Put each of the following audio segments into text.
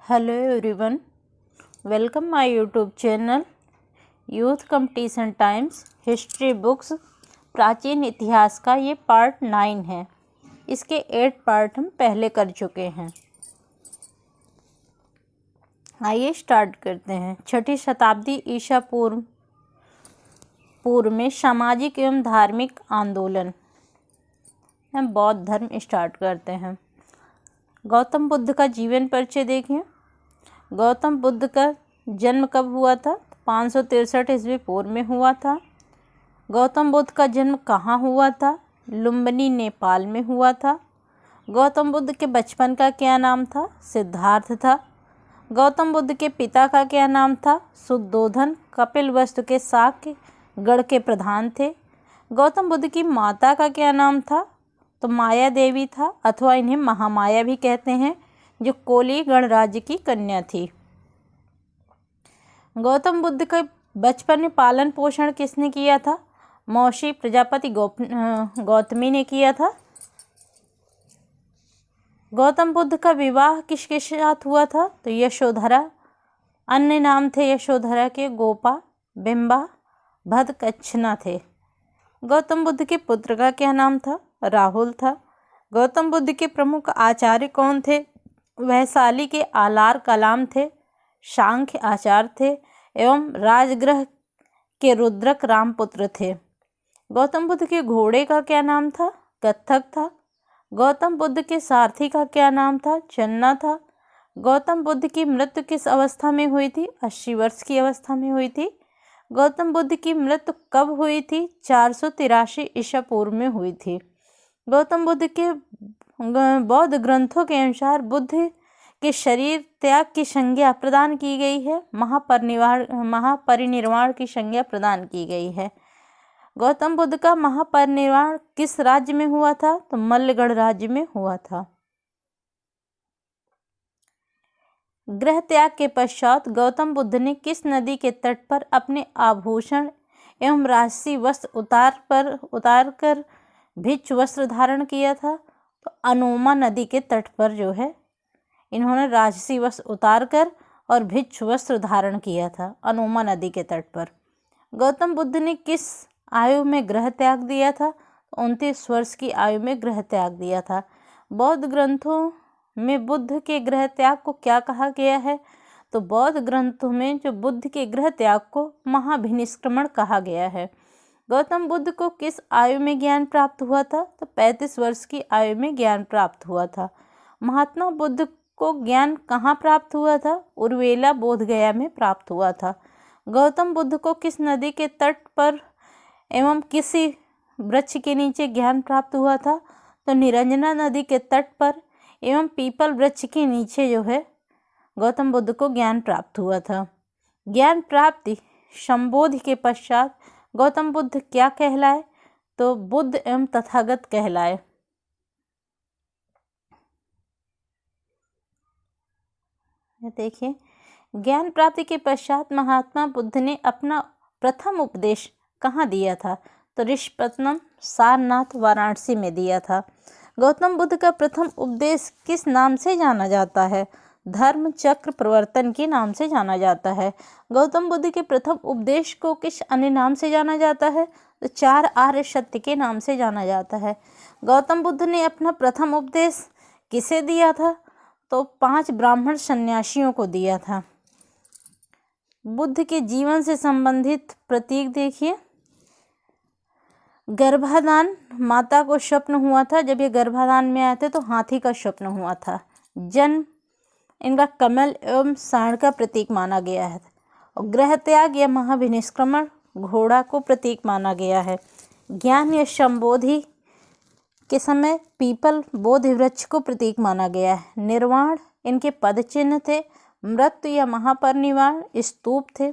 Hello everyone, welcome my YouTube channel youth competition times history books. प्राचीन इतिहास का ये पार्ट 9 है। इसके 8 पार्ट हम पहले कर चुके हैं। आइए स्टार्ट करते हैं। 6ठी शताब्दी ईसा पूर्व में सामाजिक एवं धार्मिक आंदोलन। हम बौद्ध धर्म स्टार्ट करते हैं। गौतम बुद्ध का जीवन परिचय देखें। गौतम बुद्ध का जन्म कब हुआ था? 563 ईस्वी पूर्व में हुआ था। गौतम बुद्ध का जन्म कहाँ हुआ था? लुम्बिनी, नेपाल में हुआ था। गौतम बुद्ध के बचपन का क्या नाम था? सिद्धार्थ था। गौतम बुद्ध के पिता का क्या नाम था? शुद्धोधन, कपिलवस्तु के शाक्य गढ़ के प्रधान थे। गौतम बुद्ध की माता का क्या नाम था? तो माया देवी था, अथवा इन्हें महामाया भी कहते हैं, जो कोली गणराज्य की कन्या थी। गौतम बुद्ध के बचपन में पालन पोषण किसने किया था? मौसी प्रजापति गौतमी ने किया था। गौतम बुद्ध का विवाह किसके साथ हुआ था? तो यशोधरा। अन्य नाम थे यशोधरा के गोपा, बिंबा, भद्दकच्छना थे। गौतम बुद्ध के पुत्र का क्या नाम था? राहुल था। गौतम बुद्ध के प्रमुख आचार्य कौन थे? वैशाली के आलार कलाम थे, सांख्य आचार्य थे एवं राजगृह के रुद्रक रामपुत्र थे। गौतम बुद्ध के घोड़े का क्या नाम था? कत्थक था। गौतम बुद्ध के सारथी का क्या नाम था? चन्ना था। गौतम बुद्ध की मृत्यु किस अवस्था में हुई थी? 80 वर्ष की अवस्था में हुई थी। गौतम बुद्ध की मृत्यु कब हुई थी? 483 ईसा पूर्व में हुई थी। गौतम बुद्ध के बौद्ध ग्रंथों के अनुसार बुद्ध के शरीर त्याग की संज्ञा प्रदान की गई है, महापरिनिर्वाण की संज्ञा प्रदान की गई है। गौतम बुद्ध का महापरिनिर्वाण किस राज्य में हुआ था? तो मल्लगढ़ राज्य में हुआ था। गृह त्याग के पश्चात गौतम बुद्ध ने किस नदी के तट पर अपने आभूषण एवं राजसी वस्त्र उतार कर भिक्षु वस्त्र धारण किया था? तो अनोमा नदी के तट पर जो है इन्होंने राजसी वस्त्र उतार कर और भिक्षु वस्त्र धारण किया था, अनोमा नदी के तट पर। गौतम बुद्ध ने किस आयु में गृह त्याग दिया था? 29 वर्ष की आयु में गृह त्याग दिया था। बौद्ध ग्रंथों में बुद्ध के गृह त्याग को क्या कहा गया है? तो बौद्ध ग्रंथों में जो बुद्ध के गृह त्याग को महाभिनिष्क्रमण कहा गया है। गौतम बुद्ध को किस आयु में ज्ञान प्राप्त हुआ था? तो 35 वर्ष की आयु में ज्ञान प्राप्त हुआ था। महात्मा बुद्ध को ज्ञान कहाँ प्राप्त हुआ था? उर्वेला बोधगया में प्राप्त हुआ था। गौतम बुद्ध को किस नदी के तट पर एवं किसी वृक्ष के नीचे ज्ञान प्राप्त हुआ था? तो निरंजना नदी के तट पर एवं पीपल वृक्ष के नीचे जो है गौतम बुद्ध को ज्ञान प्राप्त हुआ था। ज्ञान प्राप्ति संबोधि के पश्चात गौतम बुद्ध क्या कहलाए? तो बुद्ध एवं तथागत कहलाए। देखिए, ज्ञान प्राप्ति के पश्चात महात्मा बुद्ध ने अपना प्रथम उपदेश कहाँ दिया था? तो ऋषिपत्तनम, सारनाथ, वाराणसी में दिया था। गौतम बुद्ध का प्रथम उपदेश किस नाम से जाना जाता है? धर्म चक्र प्रवर्तन के नाम से जाना जाता है। गौतम बुद्ध के प्रथम उपदेश को किस अन्य नाम से जाना जाता है? तो 4 आर्य सत्य के नाम से जाना जाता है। गौतम बुद्ध ने अपना प्रथम उपदेश किसे दिया था? तो 5 ब्राह्मण सन्यासियों को दिया था। बुद्ध के जीवन से संबंधित प्रतीक देखिए। गर्भाधान, माता को स्वप्न हुआ था, जब ये गर्भाधान में आए थे तो हाथी का स्वप्न हुआ था। जन्म इनका कमल एवं साण का प्रतीक माना गया है। और गृह त्याग या महाभिनिष्क्रमण घोड़ा को प्रतीक माना गया है। ज्ञान या संबोधि के समय पीपल बोधि वृक्ष को प्रतीक माना गया है। निर्वाण इनके पद चिन्ह थे। मृत्यु या महापरिनिर्वाण स्तूप थे।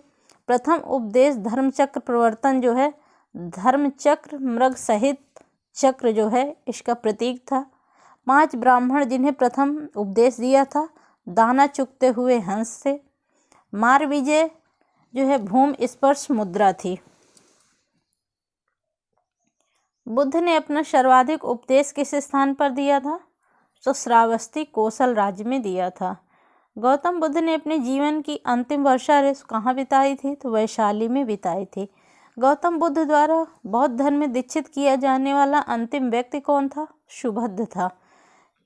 प्रथम उपदेश धर्मचक्र प्रवर्तन जो है, धर्मचक्र मृग सहित चक्र जो है इसका प्रतीक था। 5 ब्राह्मण जिन्हें प्रथम उपदेश दिया था, दाना चुगते हुए हंस थे। मार विजय जो है भूमि स्पर्श मुद्रा थी। बुद्ध ने अपना सर्वाधिक उपदेश किस स्थान पर दिया था? तो श्रावस्ती, कौशल राज्य में दिया था। गौतम बुद्ध ने अपने जीवन की अंतिम वर्षा रेस कहाँ बिताई थी? तो वैशाली में बिताई थी। गौतम बुद्ध द्वारा बौद्ध धर्म में दीक्षित किया जाने वाला अंतिम व्यक्ति कौन था? सुभद्र था।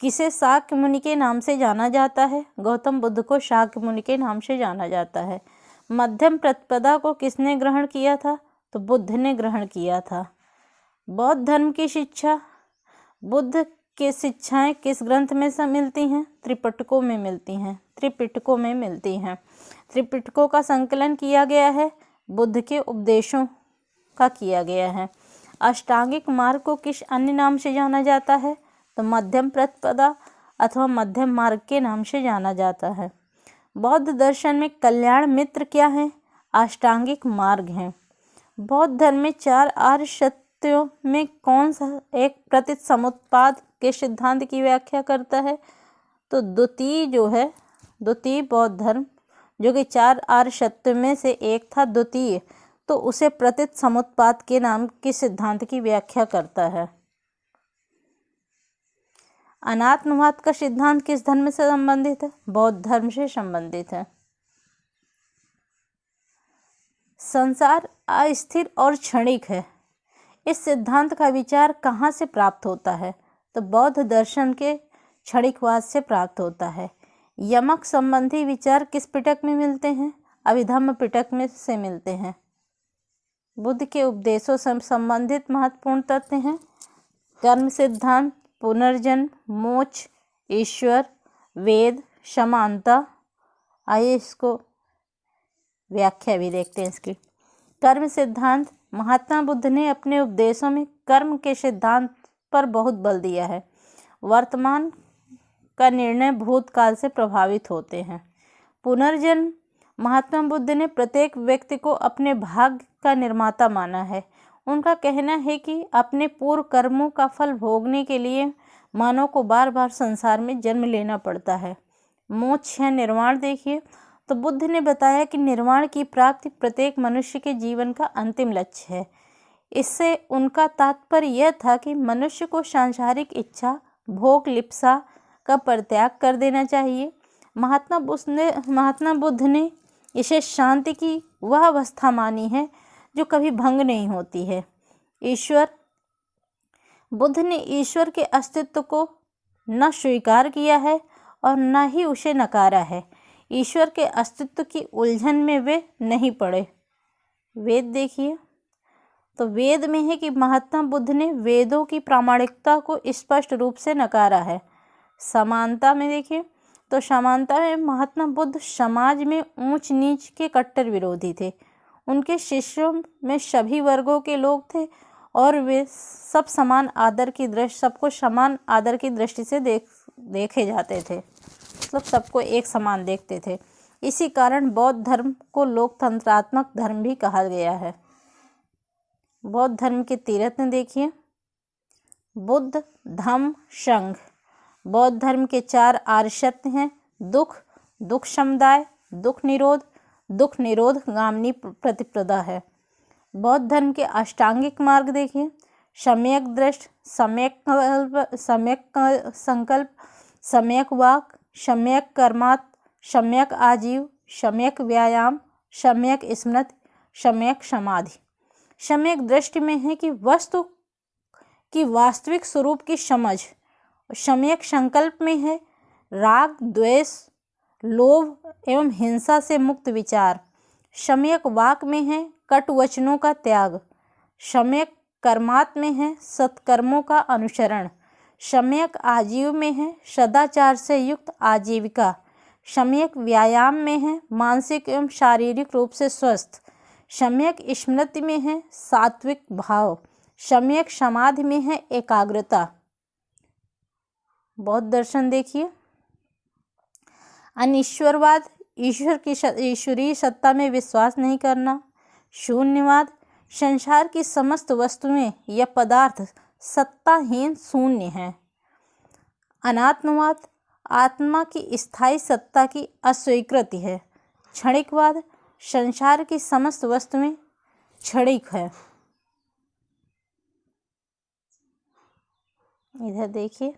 किसे शाक्य मुनि के नाम से जाना जाता है? गौतम बुद्ध को शाक्य मुनि के नाम से जाना जाता है। मध्यम प्रतिपदा को किसने ग्रहण किया था? तो बुद्ध ने ग्रहण किया था। बौद्ध धर्म की शिक्षा, बुद्ध की शिक्षाएं किस ग्रंथ में से मिलती हैं? त्रिपिटकों में मिलती हैं। त्रिपिटकों में मिलती हैं। त्रिपिटकों का संकलन किया गया है, बुद्ध के उपदेशों का किया गया है। अष्टांगिक मार्ग को किस अन्य नाम से जाना जाता है? तो मध्यम प्रतिपदा अथवा मध्यम मार्ग के नाम से जाना जाता है। बौद्ध दर्शन में कल्याण मित्र क्या है? अष्टांगिक मार्ग हैं। बौद्ध धर्म में 4 आर्य सत्यों में कौन सा एक प्रतीत समुत्पाद के सिद्धांत की व्याख्या करता है? तो द्वितीय बौद्ध धर्म जो कि 4 आर्य सत्यों में से एक था, द्वितीय, तो उसे प्रतीत समुत्पाद के नाम के सिद्धांत की व्याख्या करता है। अनात्मवाद का सिद्धांत किस धर्म से संबंधित है? बौद्ध धर्म से संबंधित है। संसार अस्थिर और क्षणिक है, इस सिद्धांत का विचार कहाँ से प्राप्त होता है? तो बौद्ध दर्शन के क्षणिकवाद से प्राप्त होता है। यमक संबंधी विचार किस पिटक में मिलते हैं? अभिधम्म पिटक में से मिलते हैं। बुद्ध के उपदेशों से संबंधित महत्वपूर्ण तथ्य हैं कर्म सिद्धांत, पुनर्जन्म, मोक्ष, ईश्वर, वेद, समानता। आइए इसको व्याख्या भी देखते हैं इसकी। कर्म सिद्धांत, महात्मा बुद्ध ने अपने उपदेशों में कर्म के सिद्धांत पर बहुत बल दिया है। वर्तमान का निर्णय भूतकाल से प्रभावित होते हैं। पुनर्जन्म, महात्मा बुद्ध ने प्रत्येक व्यक्ति को अपने भाग्य का निर्माता माना है। उनका कहना है कि अपने पूर्व कर्मों का फल भोगने के लिए मानव को बार बार संसार में जन्म लेना पड़ता है। मोक्ष या निर्वाण देखिए, तो बुद्ध ने बताया कि निर्वाण की प्राप्ति प्रत्येक मनुष्य के जीवन का अंतिम लक्ष्य है। इससे उनका तात्पर्य यह था कि मनुष्य को सांसारिक इच्छा, भोग, लिप्सा का परित्याग कर देना चाहिए। महात्मा बुद्ध ने इसे शांति की वह अवस्था मानी है जो कभी भंग नहीं होती है। ईश्वर, बुद्ध ने ईश्वर के अस्तित्व को न स्वीकार किया है और न ही उसे नकारा है। ईश्वर के अस्तित्व की उलझन में वे नहीं पड़े। वेद देखिए, तो वेद में है कि महात्मा बुद्ध ने वेदों की प्रामाणिकता को स्पष्ट रूप से नकारा है। समानता में देखिए, तो समानता में महात्मा बुद्ध समाज में ऊंच नीच के कट्टर विरोधी थे। उनके शिष्यों में सभी वर्गों के लोग थे और वे सबको समान आदर की दृष्टि से देखे जाते थे, मतलब सबको एक समान देखते थे। इसी कारण बौद्ध धर्म को लोकतंत्रात्मक धर्म भी कहा गया है। बौद्ध धर्म के तीर्थ देखिए, बुद्ध, धम्म, संघ। बौद्ध धर्म के 4 आर्य सत्य हैं। दुख समुदाय, दुख निरोध गामिनी प्रतिपदा है। बौद्ध धर्म के अष्टांगिक मार्ग देखिए, सम्यक दृष्टि, सम्यक संकल्प, सम्यक वाक, सम्यक कर्मात, सम्यक आजीव, सम्यक व्यायाम, सम्यक स्मृति, सम्यक समाधि। सम्यक दृष्टि में है कि वस्तु की वास्तविक स्वरूप की समझ। सम्यक संकल्प में है राग, द्वेष, लोभ एवं हिंसा से मुक्त विचार। सम्यक वाक में है कटु वचनों का त्याग। सम्यक कर्मात में है सत्कर्मों का अनुसरण। सम्यक आजीव में है सदाचार से युक्त आजीविका। सम्यक व्यायाम में है मानसिक एवं शारीरिक रूप से स्वस्थ। सम्यक स्मृति में है सात्विक भाव। सम्यक समाधि में है एकाग्रता। बौद्ध दर्शन देखिए, अनिश्वरवाद, ईश्वरीय सत्ता में विश्वास नहीं करना। शून्यवाद, संसार की समस्त वस्तुएं या पदार्थ सत्ताहीन शून्य हैं। अनात्मवाद, आत्मा की स्थायी सत्ता की अस्वीकृति है। क्षणिकवाद, संसार की समस्त वस्तुएं क्षणिक है। इधर देखिए,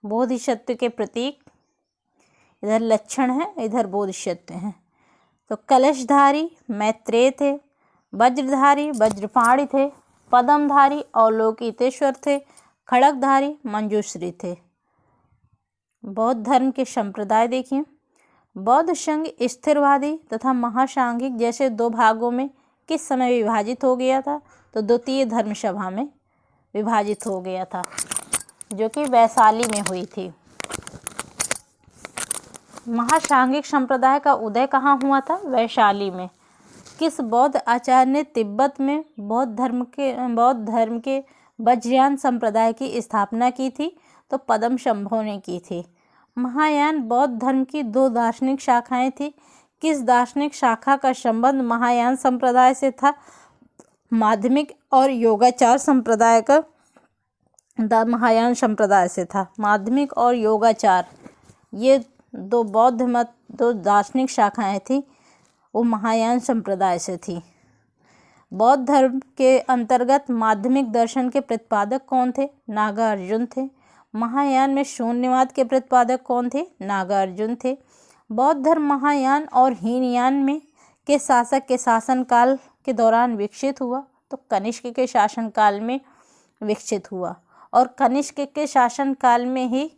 बोधिसत्व के प्रतीक, इधर लक्षण है, इधर बोधिसत्व हैं। तो कलशधारी मैत्रेय थे, वज्रधारी वज्रपाणि थे, पद्मधारी अवलोकितेश्वर थे, खड़गधारी मंजूश्री थे। बौद्ध धर्म के संप्रदाय देखिए। बौद्ध संघ स्थिरवादी तथा महासांघिक जैसे दो भागों में किस समय विभाजित हो गया था? तो द्वितीय धर्म सभा में विभाजित हो गया था, जो कि वैशाली में हुई थी। महासांघिक संप्रदाय का उदय कहाँ हुआ था? वैशाली में। किस बौद्ध आचार्य ने तिब्बत में बौद्ध धर्म के वज्रयान संप्रदाय की स्थापना की थी? तो पद्मशंभो ने की थी। महायान बौद्ध धर्म की दो दार्शनिक शाखाएं थी। किस दार्शनिक शाखा का संबंध महायान संप्रदाय से था? माध्यमिक और योगाचार संप्रदाय का महायान संप्रदाय से था। माध्यमिक और योगाचार ये दो बौद्ध मत, दो दार्शनिक शाखाएं थी, वो महायान संप्रदाय से थी। बौद्ध धर्म के अंतर्गत माध्यमिक दर्शन के प्रतिपादक कौन थे? नागार्जुन थे। महायान में शून्यवाद के प्रतिपादक कौन थे? नागार्जुन थे। बौद्ध धर्म महायान और हीनयान में के शासक के शासनकाल के दौरान विकसित हुआ? तो कनिष्क के शासनकाल में विकसित हुआ, और कनिष्क के शासनकाल में ही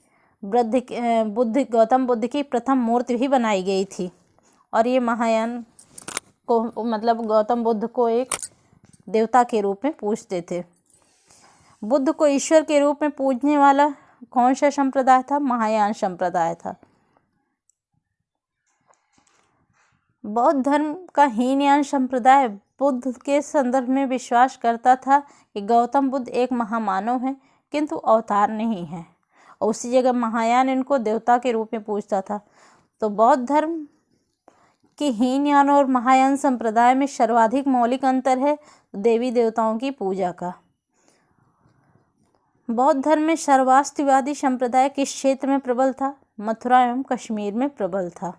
गौतम बुद्ध की प्रथम मूर्ति भी बनाई गई थी। और ये महायान को मतलब गौतम बुद्ध को एक देवता के रूप में पूजते थे। बुद्ध को ईश्वर के रूप में पूजने वाला कौन सा संप्रदाय था? महायान संप्रदाय था। बौद्ध धर्म का हीनयान संप्रदाय बुद्ध के संदर्भ में विश्वास करता था कि गौतम बुद्ध एक महामानव हैं, किंतु अवतार नहीं है, और उसी जगह महायान इनको देवता के रूप में पूजता था। तो बौद्ध धर्म के हीनयान और महायान संप्रदाय में सर्वाधिक मौलिक अंतर है देवी देवताओं की पूजा का। बौद्ध धर्म में सर्वास्तिवादी संप्रदाय किस क्षेत्र में प्रबल था? मथुरा एवं कश्मीर में प्रबल था।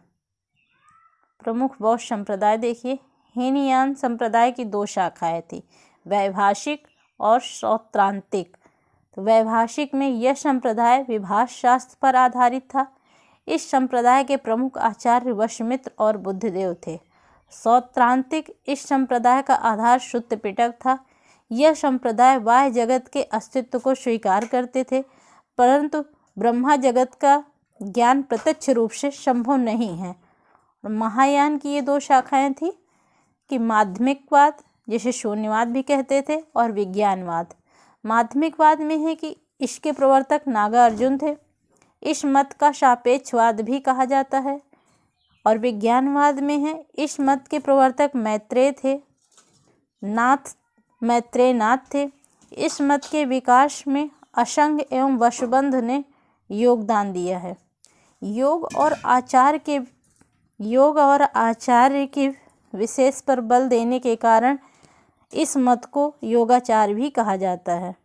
प्रमुख बौद्ध संप्रदाय देखिए। हीनयान संप्रदाय की दो शाखाएं थी, वैभाषिक और सौत्रांतिक। तो वैभाषिक में यह संप्रदाय विभाष शास्त्र पर आधारित था। इस संप्रदाय के प्रमुख आचार्य वशमित्र और बुद्धदेव थे। सौत्रांतिक इस संप्रदाय का आधार शुद्ध पिटक था। यह संप्रदाय बाह्य जगत के अस्तित्व को स्वीकार करते थे, परंतु ब्रह्मा जगत का ज्ञान प्रत्यक्ष रूप से संभव नहीं है। महायान की ये दो शाखाएं थी कि माध्यमिकवाद, जिसे शून्यवाद भी कहते थे, और विज्ञानवाद। माध्यमिकवाद में है कि इसके प्रवर्तक नागार्जुन थे। इस मत का सापेक्षवाद भी कहा जाता है। और विज्ञानवाद में है, इस मत के प्रवर्तक मैत्रेय थे, मैत्रेयनाथ थे। इस मत के विकास में असंग एवं वशबंध ने योगदान दिया है। योग और आचार्य के विशेष पर बल देने के कारण इस मत को योगाचार भी कहा जाता है।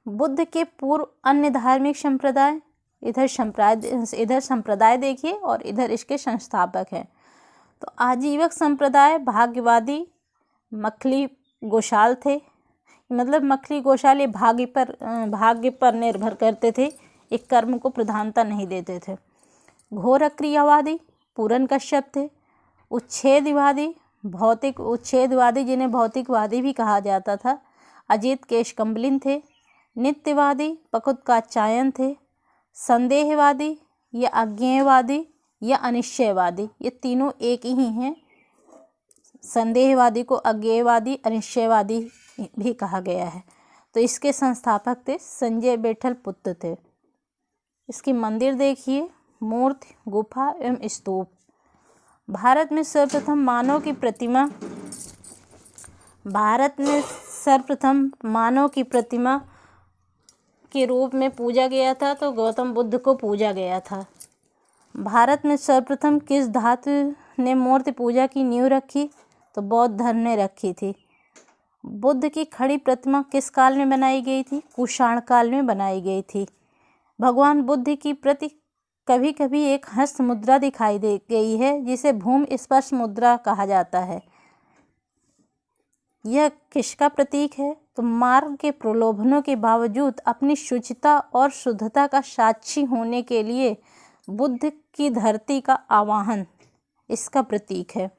बुद्ध के पूर्व अन्य धार्मिक संप्रदाय, इधर संप्रदाय देखिए और इधर इसके संस्थापक हैं। तो आजीवक संप्रदाय भाग्यवादी मखली गोशाल थे। मतलब मखली गोशाल ये भाग्य पर निर्भर करते थे, एक कर्म को प्रधानता नहीं देते थे। घोर क्रियावादी पूरन कश्यप थे। उच्छेदवादी जिन्हें भौतिकवादी भी कहा जाता था, अजित केशकम्बलिन थे। नित्यवादी पकुत कात्यायन थे। संदेहवादी या अज्ञेयवादी या अनिश्चयवादी, ये तीनों एक ही हैं। संदेहवादी को अज्ञेयवादी, अनिश्चयवादी भी कहा गया है। तो इसके संस्थापक थे संजय बेठल पुत्र थे। इसकी मंदिर देखिए, मूर्ति, गुफा एवं स्तूप। भारत में सर्वप्रथम मानव की प्रतिमा के रूप में पूजा गया था, तो गौतम बुद्ध को पूजा गया था। भारत में सर्वप्रथम किस धातु ने मूर्ति पूजा की नींव रखी? तो बौद्ध धर्म ने रखी थी। बुद्ध की खड़ी प्रतिमा किस काल में बनाई गई थी? कुषाण काल में बनाई गई थी। भगवान बुद्ध की प्रति कभी कभी एक हस्त मुद्रा दिखाई दे गई है, जिसे भूमि स्पर्श मुद्रा कहा जाता है। यह किसका प्रतीक है? तो मार्ग के प्रलोभनों के बावजूद अपनी शुचिता और शुद्धता का साक्षी होने के लिए बुद्ध की धरती का आवाहन इसका प्रतीक है।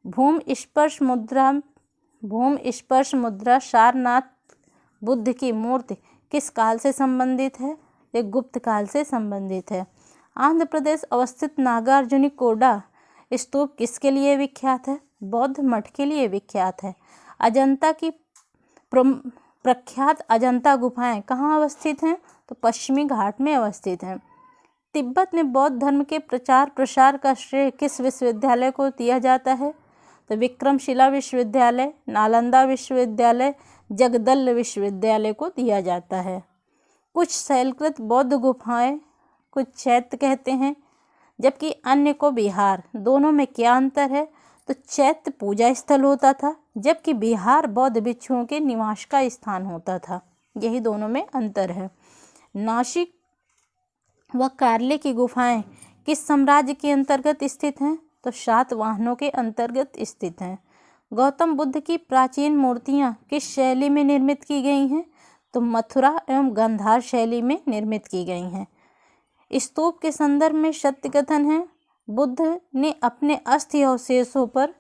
भूमि स्पर्श मुद्रा सारनाथ बुद्ध की मूर्ति किस काल से संबंधित है? ये गुप्त काल से संबंधित है। आंध्र प्रदेश अवस्थित नागार्जुनिकोंडा स्तूप किसके लिए विख्यात है? बौद्ध मठ के लिए विख्यात है। अजंता की प्रख्यात अजंता गुफाएं कहाँ अवस्थित हैं? तो पश्चिमी घाट में अवस्थित हैं। तिब्बत में बौद्ध धर्म के प्रचार प्रसार का श्रेय किस विश्वविद्यालय को दिया जाता है? तो विक्रमशिला विश्वविद्यालय, नालंदा विश्वविद्यालय, जगदल विश्वविद्यालय को दिया जाता है। कुछ शैलकृत बौद्ध गुफाएं कुछ चैत्य कहते हैं, जबकि अन्य को विहार। दोनों में क्या अंतर है? तो चैत्य पूजा स्थल होता था, जबकि विहार बौद्ध भिक्षुओं के निवास का स्थान होता था। यही दोनों में अंतर है। नासिक व कार्ले की गुफाएं किस साम्राज्य के अंतर्गत स्थित हैं? तो सातवाहनों के अंतर्गत स्थित हैं। गौतम बुद्ध की प्राचीन मूर्तियां किस शैली में निर्मित की गई हैं? तो मथुरा एवं गांधार शैली में निर्मित की गई हैं। स्तूप के संदर्भ में सत्य कथन है, बुद्ध ने अपने अस्थि अवशेषों पर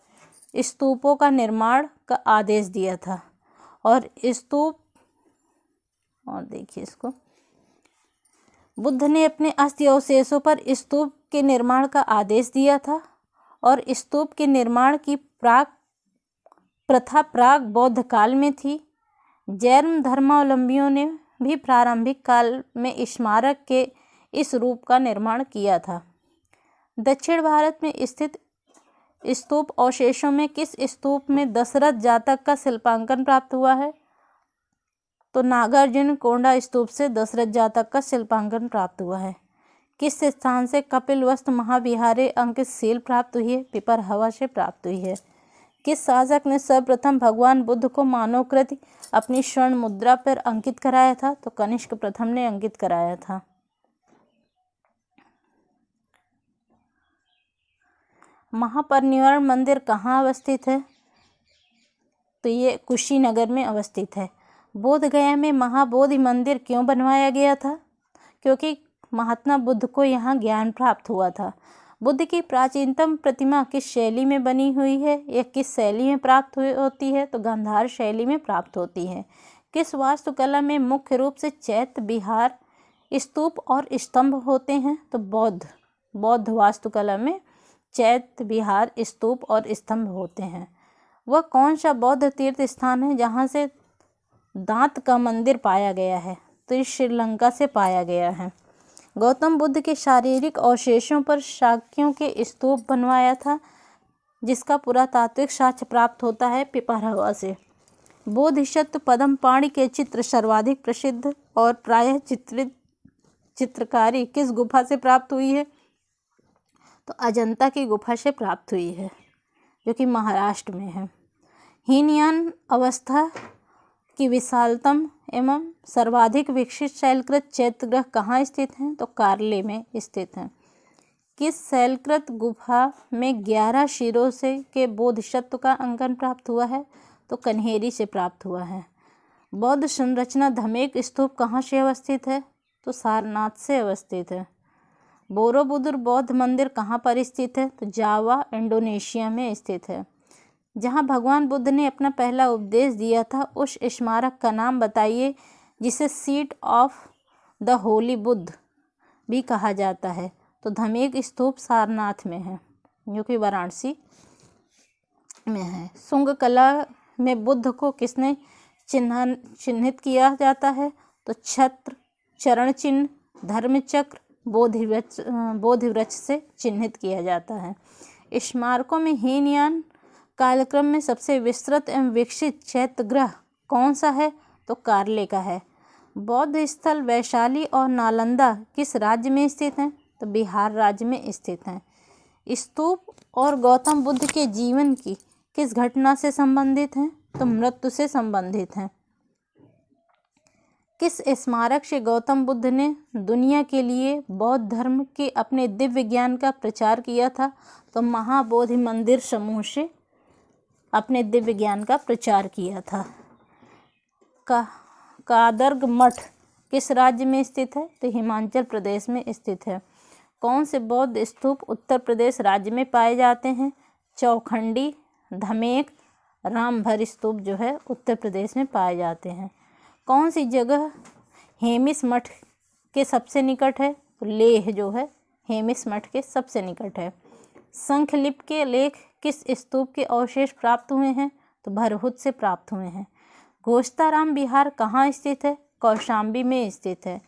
स्तूपों का निर्माण का आदेश दिया था। और देखिए इसको, बुद्ध ने अपने अस्थि अवशेषों पर स्तूप के निर्माण का आदेश दिया था और स्तूप के निर्माण की प्रथा प्राग बौद्ध काल में थी। जैन धर्मावलंबियों ने भी प्रारंभिक काल में स्मारक के इस रूप का निर्माण किया था। दक्षिण भारत में स्थित स्तूप अवशेषों में किस स्तूप में दशरथ जातक का शिल्पांकन प्राप्त हुआ है? तो नागार्जुनकोंडा स्तूप से दशरथ जातक का शिल्पांकन प्राप्त हुआ है। किस स्थान से कपिलवस्तु महाविहारे अंकित सील प्राप्त हुई है? पिपरहवा से प्राप्त हुई है। किस शासक ने सर्वप्रथम भगवान बुद्ध को मानवकृति अपनी स्वर्ण मुद्रा पर अंकित कराया था? तो कनिष्क प्रथम ने अंकित कराया था। महापरिनिर्वाण मंदिर कहाँ अवस्थित है? तो ये कुशीनगर में अवस्थित है। बोध गया में महाबोधि मंदिर क्यों बनवाया गया था? क्योंकि महात्मा बुद्ध को यहाँ ज्ञान प्राप्त हुआ था। बुद्ध की प्राचीनतम प्रतिमा किस शैली में बनी हुई है? यह किस शैली में प्राप्त होती है? तो गांधार शैली में प्राप्त होती है। किस वास्तुकला में मुख्य रूप से चैत्य, विहार, स्तूप और स्तंभ होते हैं? तो बौद्ध वास्तुकला में चैत्य, विहार, स्तूप और स्तंभ होते हैं। वह कौन सा बौद्ध तीर्थ स्थान है जहाँ से दांत का मंदिर पाया गया है? तो ये श्रीलंका से पाया गया है। गौतम बुद्ध के शारीरिक अवशेषों पर शाक्यों के स्तूप बनवाया था, जिसका पुरातात्विक साक्ष्य प्राप्त होता है पिपरहवा से। बोधिसत्व पद्मपाणि के चित्र सर्वाधिक प्रसिद्ध और प्रायः चित्रकारी किस गुफा से प्राप्त हुई है? तो अजंता की गुफा से प्राप्त हुई है, जो कि महाराष्ट्र में है। हीनयान अवस्था की विशालतम एवं सर्वाधिक विकसित शैलकृत चैत्यगृह कहाँ स्थित हैं? तो कार्ले में स्थित हैं। किस शैलकृत गुफा में 11 शिरों से के बोधिसत्व का अंकन प्राप्त हुआ है? तो कन्हेरी से प्राप्त हुआ है। बौद्ध संरचना धमेक स्तूप कहाँ से अवस्थित है? तो सारनाथ से अवस्थित है। बोरोबुदुर बौद्ध मंदिर कहाँ पर स्थित है? तो जावा, इंडोनेशिया में स्थित है। जहाँ भगवान बुद्ध ने अपना पहला उपदेश दिया था, उस स्मारक का नाम बताइए जिसे seat of the Holi Buddha भी कहा जाता है। तो धमेक स्तूप सारनाथ में है, जो कि वाराणसी में है। शुंग कला में बुद्ध को किसने चिन्हित किया जाता है? तो छत्र, चरण चिन्ह, धर्मचक्र, बोधिवृक्ष से चिन्हित किया जाता है। स्मारकों में हीनयान कालक्रम में सबसे विस्तृत एवं विकसित चैत्यगृह कौन सा है? तो कार्ले का है। बौद्ध स्थल वैशाली और नालंदा किस राज्य में स्थित हैं? तो बिहार राज्य में स्थित हैं। स्तूप और गौतम बुद्ध के जीवन की किस घटना से संबंधित हैं? तो मृत्यु से संबंधित हैं। किस स्मारक से गौतम बुद्ध ने दुनिया के लिए बौद्ध धर्म के अपने दिव्य ज्ञान का प्रचार किया था? तो महाबोधि मंदिर समूह से अपने दिव्य ज्ञान का प्रचार किया था। का कादर्ग मठ किस राज्य में स्थित है? तो हिमाचल प्रदेश में स्थित है। कौन से बौद्ध स्तूप उत्तर प्रदेश राज्य में पाए जाते हैं? चौखंडी, धमेक, रामभर स्तूप जो है उत्तर प्रदेश में पाए जाते हैं। कौन सी जगह हेमिस मठ के सबसे निकट है? तो लेह जो है हेमिस मठ के सबसे निकट है। शंखलिपि के लेख किस स्तूप के अवशेष प्राप्त हुए हैं? तो भरहुत से प्राप्त हुए हैं। घोषताराम विहार कहाँ स्थित है? कौशाम्बी में स्थित है।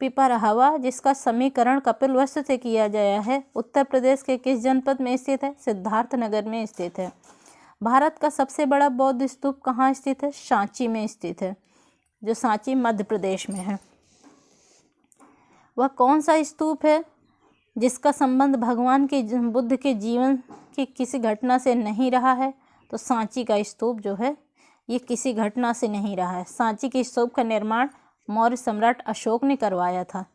पिपरहवा जिसका समीकरण कपिलवस्तु से किया गया है उत्तर प्रदेश के किस जनपद में स्थित है? सिद्धार्थनगर में स्थित है। भारत का सबसे बड़ा बौद्ध स्तूप कहाँ स्थित है? सांची में स्थित है, जो सांची मध्य प्रदेश में है। वह कौन सा स्तूप है जिसका संबंध भगवान के बुद्ध के जीवन की किसी घटना से नहीं रहा है? तो सांची का स्तूप जो है ये किसी घटना से नहीं रहा है। सांची के स्तूप का निर्माण मौर्य सम्राट अशोक ने करवाया था,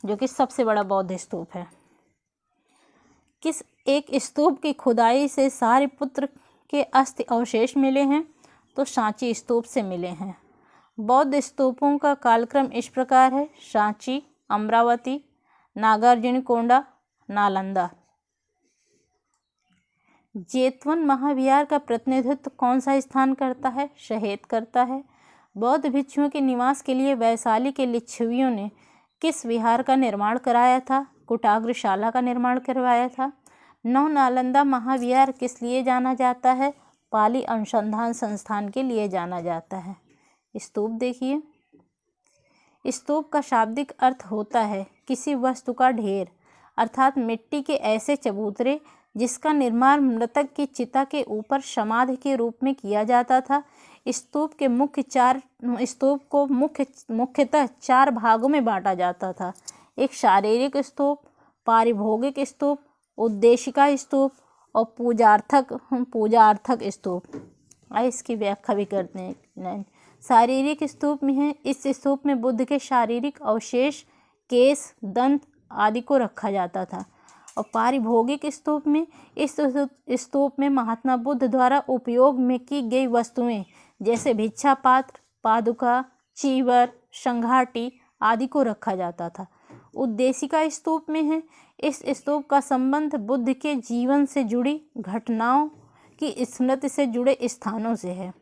जो कि सबसे बड़ा बौद्ध स्तूप है। किस एक स्तूप की खुदाई से सारिपुत्र के अस्थि अवशेष मिले हैं? तो सांची स्तूप से मिले हैं। बौद्ध स्तूपों का कालक्रम इस प्रकार है: सांची, अमरावती, नागार्जुनकोंडा, नालंदा। जेतवन महाविहार का प्रतिनिधित्व कौन सा स्थान करता है? शहेद करता है। बौद्ध भिक्षुओं के निवास के लिए वैशाली के लिच्छवियों ने किस विहार का निर्माण कराया था? कुटाग्रशाला का निर्माण करवाया था। नौ नालंदा महाविहार किस लिए जाना जाता है? पाली अनुसंधान संस्थान के लिए जाना जाता है। स्तूप देखिए, स्तूप का शाब्दिक अर्थ होता है किसी वस्तु का ढेर, अर्थात मिट्टी के ऐसे चबूतरे जिसका निर्माण मृतक की चिता के ऊपर समाधि के रूप में किया जाता था। स्तूप को मुख्यतः चार भागों में बांटा जाता था: एक शारीरिक स्तूप, पारिभोगिक स्तूप, उद्देशिका स्तूप और पूजार्थक स्तूप। आइए इसकी व्याख्या भी करते हैं। शारीरिक स्तूप में है, इस स्तूप में बुद्ध के शारीरिक अवशेष, केस, दंत आदि को रखा जाता था। और पारिभोगिक स्तूप में, इस स्तूप में महात्मा बुद्ध द्वारा उपयोग में की गई वस्तुएं जैसे भिक्षा पात्र, पादुका, चीवर, संघाटी आदि को रखा जाता था। उद्देशिका स्तूप में है, इस स्तूप का संबंध बुद्ध के जीवन से जुड़ी घटनाओं की स्मृति से जुड़े स्थानों से है।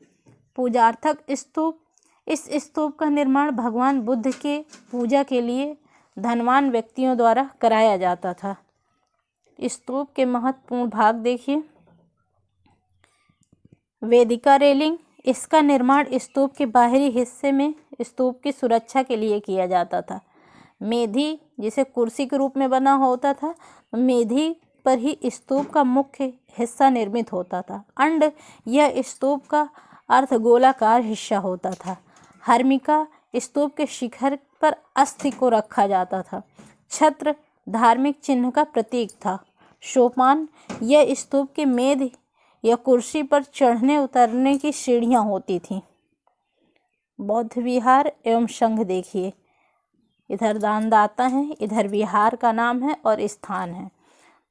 पूजार्थक स्तूप, इस स्तूप का निर्माण भगवान बुद्ध के पूजा के लिए धनवान व्यक्तियों द्वारा कराया जाता था। स्तूप के महत्वपूर्ण भाग देखिए। वेदिका रेलिंग, इसका निर्माण स्तूप के बाहरी हिस्से में स्तूप की सुरक्षा के लिए किया जाता था। मेधी, जिसे कुर्सी के रूप में बना होता था, मेधी पर ही स्तूप का मुख्य हिस्सा निर्मित होता था। अंड, यह स्तूप का अर्धगोलाकार हिस्सा होता था। हर्मिका, स्तूप के शिखर पर अस्थि को रखा जाता था। छत्र, धार्मिक चिन्ह का प्रतीक था। सोपान, यह स्तूप के मेध या कुर्सी पर चढ़ने उतरने की सीढ़ियां होती थीं। बौद्ध विहार एवं संघ देखिए, इधर दानदाता है, इधर विहार का नाम है और स्थान है।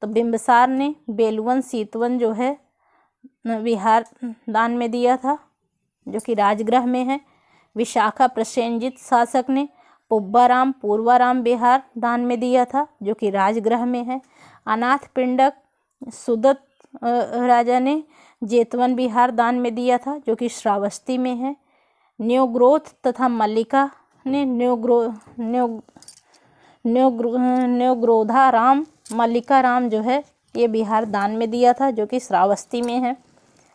तो बिंबिसार ने बेलवन सीतवन जो है विहार दान में दिया था, जो कि राजगृह में है। विशाखा प्रसेनजित शासक ने पुब्बाराम पूर्वाराम विहार दान में दिया था, जो कि राजगृह में है। अनाथ पिंडक सुदत्त राजा ने जेतवन विहार दान में दिया था, जो कि श्रावस्ती में है। न्योग्रोथ तथा मल्लिका ने न्योग्रोधाराम मल्लिकाराम जो है ये बिहार दान में दिया था, जो कि श्रावस्ती में है।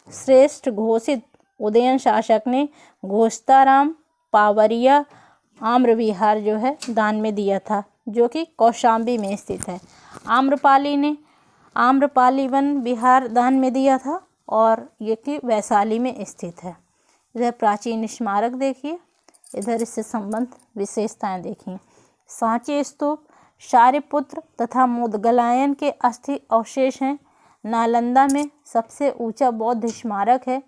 श्रेष्ठ घोषित उदयन शासक ने घोषताराम पावरिया आम्र विहार जो है दान में दिया था, जो कि कौशाम्बी में स्थित है। आम्रपाली ने आम्रपालीवन विहार दान में दिया था और ये कि वैशाली में स्थित है। इधर प्राचीन स्मारक देखिए, इधर इससे संबंध विशेषताएं देखिए। सांची स्तूप शारिपुत्र तथा मुदगलायन के अस्थि अवशेष हैं। नालंदा में सबसे ऊंचा बौद्ध स्मारक है।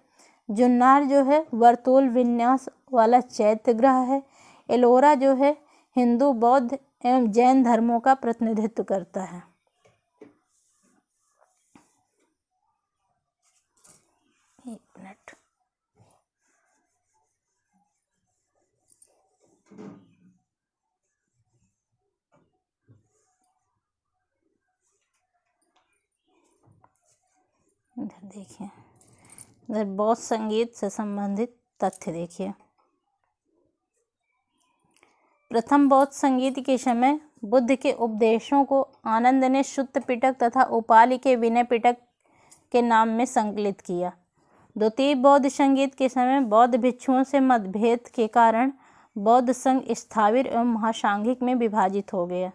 जुन्नार जो है वर्तुल विन्यास वाला चैत्य गृह है। एलोरा जो है हिंदू, बौद्ध एवं जैन धर्मों का प्रतिनिधित्व करता है। एक मिनट। इधर देखिए, इधर बौद्ध संगीत से संबंधित तथ्य देखिए। प्रथम बौद्ध संगीत के समय बुद्ध के उपदेशों को आनंद ने शुद्ध पिटक तथा उपालि के विनय पिटक के नाम में संकलित किया। द्वितीय बौद्ध संगीत के समय बौद्ध भिक्षुओं से मतभेद के कारण बौद्ध संघ स्थाविर एवं महासांघिक में विभाजित हो गया।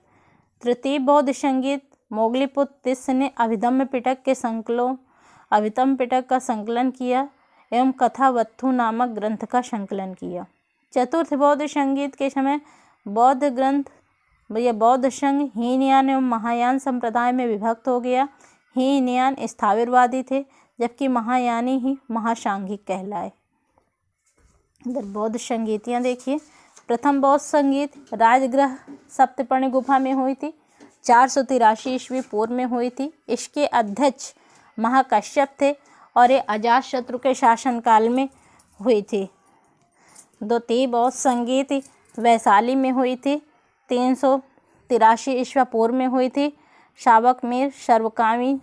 तृतीय बौद्ध संगीत मोगलीपुत्र तिस्स ने अभिधम्म पिटक का संकलन किया एवं कथावत्थु नामक ग्रंथ का संकलन किया। चतुर्थ बौद्ध संगीत के समय बौद्ध संघ हीनयान एवं महायान संप्रदाय में विभक्त हो गया। हीनयान स्थाविरवादी थे जबकि महायानी ही महासांघिक कहलाए। इधर बौद्ध संगीतियाँ देखिए। प्रथम बौद्ध संगीत राजगृह सप्तपर्णी गुफा में हुई थी, 483 ईस्वी पूर्व में हुई थी। इसके अध्यक्ष महाकश्यप थे और ये अजातशत्रु के शासनकाल में हुई थी। द्वितीय बौद्ध संगीत वैशाली में हुई थी, 383 ईस्वी पूर्व में हुई थी। शावक मीर सर्वकामी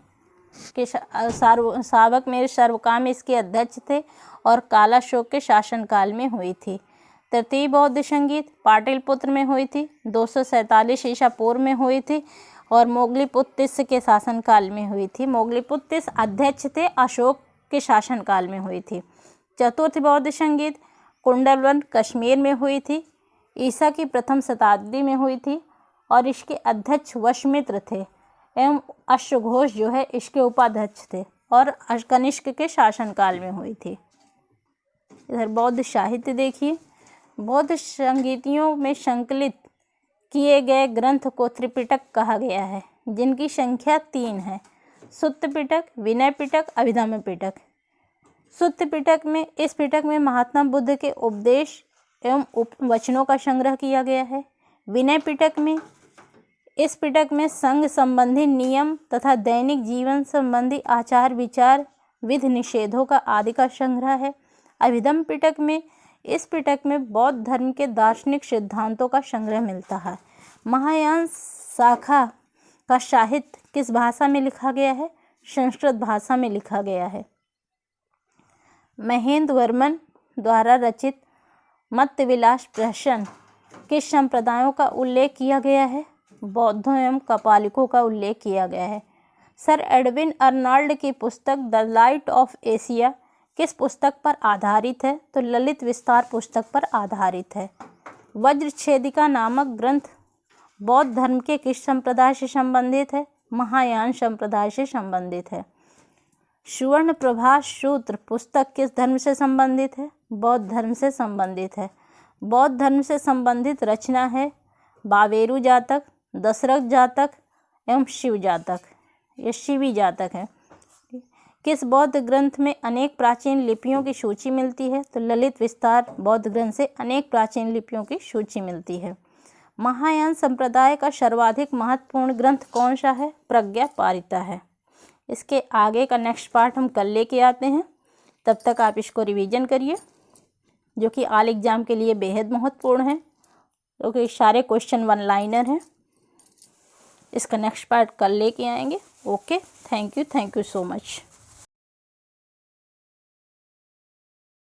इसके अध्यक्ष थे और कालाशोक के शासनकाल में हुई थी। तृतीय बौद्ध संगीत पाटलिपुत्र में हुई थी, 247 ईसा पूर्व में हुई थी और मोगलीपुत्र तिस्स के शासनकाल में हुई थी। मोगलीपुत्र तिस्स अध्यक्ष थे, अशोक के शासनकाल में हुई थी। चतुर्थ बौद्ध संगीत कुंडलवन कश्मीर में हुई थी, ईसा की प्रथम शताब्दी में हुई थी और इसके अध्यक्ष वशमित्र थे एवं अश्वघोष जो है इसके उपाध्यक्ष थे और कनिष्क के शासनकाल में हुई थी। इधर बौद्ध साहित्य देखिए। बौद्ध संगीतियों में संकलित किए गए ग्रंथ को त्रिपिटक कहा गया है, जिनकी संख्या 3 है: सुत्त पिटक, विनय पिटक, अभिधम्म पिटक। सुत्त पिटक में इस पिटक में महात्मा बुद्ध के उपदेश एवं वचनों का संग्रह किया गया है। विनय पिटक में इस पिटक में संघ संबंधी नियम तथा दैनिक जीवन संबंधी आचार विचार विधि निषेधों का आदि का संग्रह है। अभिधम्म पिटक में इस पिटक में बौद्ध धर्म के दार्शनिक सिद्धांतों का संग्रह मिलता है। महायान शाखा का साहित्य किस भाषा में लिखा गया है? संस्कृत भाषा में लिखा गया है। महेंद्र वर्मन द्वारा रचित मत्तविलास प्रहसन किस संप्रदायों का उल्लेख किया गया है? बौद्धों एवं कपालिकों का उल्लेख किया गया है। सर एडविन अर्नाल्ड की पुस्तक द लाइट ऑफ एशिया किस पुस्तक पर आधारित है? तो ललित विस्तार पुस्तक पर आधारित है। वज्रछेदिका नामक ग्रंथ बौद्ध धर्म के किस संप्रदाय से संबंधित है? महायान संप्रदाय से संबंधित है। सुवर्ण प्रभा सूत्र पुस्तक किस धर्म से संबंधित है? बौद्ध धर्म से संबंधित है। बौद्ध धर्म से संबंधित रचना है बावेरु जातक, दशरथ जातक एवं शिव जातक। ये शिवी जातक है। किस बौद्ध ग्रंथ में अनेक प्राचीन लिपियों की सूची मिलती है? तो ललित विस्तार बौद्ध ग्रंथ से अनेक प्राचीन लिपियों की सूची मिलती है। महायान संप्रदाय का सर्वाधिक महत्वपूर्ण ग्रंथ कौन सा है? प्रज्ञापारिता है। इसके आगे का नेक्स्ट पार्ट हम कल लेके आते हैं। तब तक आप इसको रिवीजन करिए, जो कि ऑल एग्जाम के लिए बेहद महत्वपूर्ण है, क्योंकि सारे क्वेश्चन 1 लाइनर हैं। इसका नेक्स्ट पार्ट कल लेके आएंगे। Okay, thank you so much.